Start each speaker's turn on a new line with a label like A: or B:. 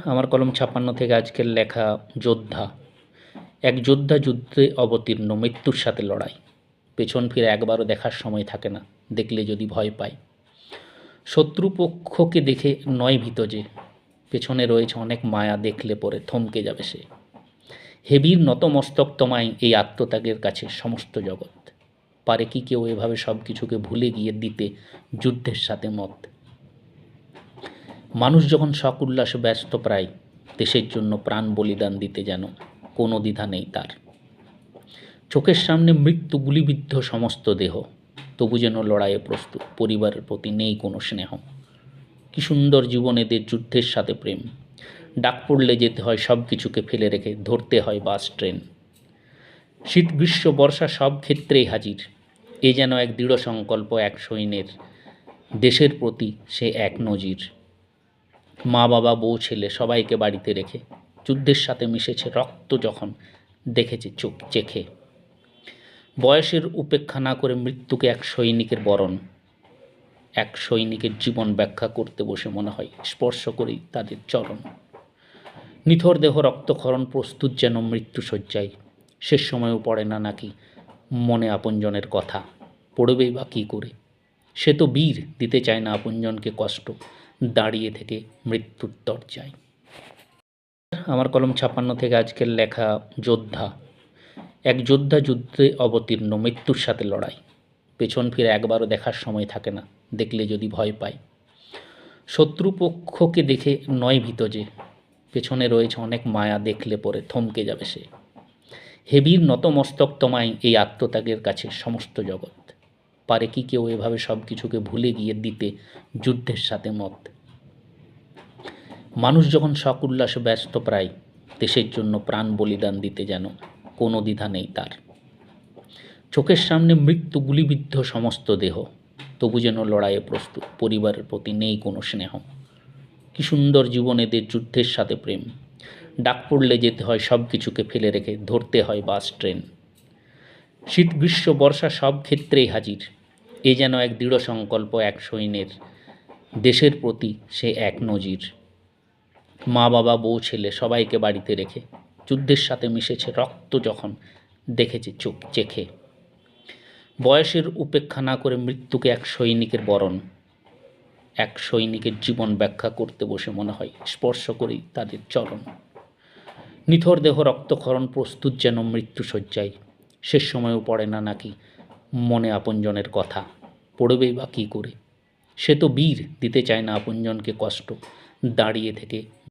A: আমার কলম ৫৬ থেকে আজকের লেখা যোদ্ধা। এক যোদ্ধা যুদ্ধে অবতীর্ণ, মৃত্যুর সাথে লড়াই। পেছন ফিরে একবারও দেখার সময় থাকে না, দেখলে যদি ভয় পায়। শত্রুপক্ষকে দেখে নয় ভীত যে, পেছনে রয়েছে অনেক মায়া, দেখলে পরে থমকে যাবে সে। হেবীর নতমস্তক তোমায় এই আত্মত্যাগের কাছে সমস্ত জগৎ। পারে কি কেউ এভাবে সব কিছুকে ভুলে গিয়ে দিতে যুদ্ধের সাথে মত? মানুষ যখন শখ উল্লাসে ব্যস্ত, প্রায় দেশের জন্য প্রাণ বলিদান দিতে যেন কোনো দ্বিধা নেই তার। চোখের সামনে মৃত্যু, গুলিবিদ্ধ সমস্ত দেহ, তবু যেন লড়াইয়ে প্রস্তুত, পরিবারের প্রতি নেই কোনো স্নেহ। কি সুন্দর জীবন এদের, যুদ্ধের সাথে প্রেম। ডাক পড়লে যেতে হয় সব কিছুকে ফেলে রেখে, ধরতে হয় বাস ট্রেন। শীত গ্রীষ্ম বর্ষা সব ক্ষেত্রেই হাজির, এ যেন এক দৃঢ় সংকল্প এক সৈন্যের, দেশের প্রতি সে এক নজির। মা বাবা বউ ছেলে সবাইকে বাড়িতে রেখে, যুদ্ধের সাথে মিশেছে রক্ত যখন দেখেছে চোখ চেখে। বয়সের উপেক্ষা না করে মৃত্যুকে এক সৈনিকের বরণ, এক সৈনিকের জীবন ব্যাখ্যা করতে বসে মনে হয় স্পর্শ করেই তাদের চরণ। নিথর দেহ রক্তক্ষরণ, প্রস্তুত যেন মৃত্যু শয্যায়। শেষ সময়ও পড়ে না নাকি মনে আপনজনের কথা, পড়বেই বা কী করে? সে তো বীর, দিতে চায় না আপনজনকে কষ্ট, দাঁড়িয়ে থেকে মৃত্যুর দরজায়। আমার কলম ৫৬ থেকে আজকের লেখা যোদ্ধা। এক যোদ্ধা যুদ্ধে অবতীর্ণ, মৃত্যুর সাথে লড়াই। পেছন ফিরে একবারও দেখার সময় থাকে না, দেখলে যদি ভয় পায়। শত্রুপক্ষকে দেখে নয় ভীত যে, পেছনে রয়েছে অনেক মায়া, দেখলে পরে থমকে যাবে সে। হেবীর নতমস্তক তোমায় এই আত্মত্যাগের কাছে সমস্ত জগৎ। পারে কি কেউ এভাবে সব কিছুকে ভুলে গিয়ে দিতে যুদ্ধের সাথে মত? মানুষ যখন শখ উল্লাসে ব্যস্ত, প্রায় দেশের জন্য প্রাণ বলিদান দিতে যেন কোনো দ্বিধা নেই তার। চোখের সামনে মৃত্যু, গুলিবিদ্ধ সমস্ত দেহ, তবু যেন লড়াইয়ে প্রস্তুত, পরিবারের প্রতি নেই কোনো স্নেহ। কি সুন্দর জীবন এদের, যুদ্ধের সাথে প্রেম। ডাক পড়লে যেতে হয় সব কিছুকে ফেলে রেখে, ধরতে হয় বাস ট্রেন। শীত গ্রীষ্ম বর্ষা সব ক্ষেত্রেই হাজির, এ যেন এক দৃঢ় সংকল্প এক সৈন্যের, দেশের প্রতি সে এক নজির। মা বাবা বউ ছেলে সবাইকে বাড়িতে রেখে, যুদ্ধের সাথে মিশেছে রক্ত যখন দেখেছে চোখ চেখে। বয়সের উপেক্ষা না করে মৃত্যুকে এক সৈনিকের বরণ, এক সৈনিকের জীবন ব্যাখ্যা করতে বসে মনে হয় স্পর্শ করেই তাদের চরণ। নিথর দেহ রক্তক্ষরণ, প্রস্তুত যেন মৃত্যু শয্যায়। শেষ সময়ও পড়ে না নাকি মনে আপনজনের কথা, পড়বেই বা কী করে? সে তো বীর, দিতে চায় না আপনজনকে কষ্ট, দাঁড়িয়ে থেকে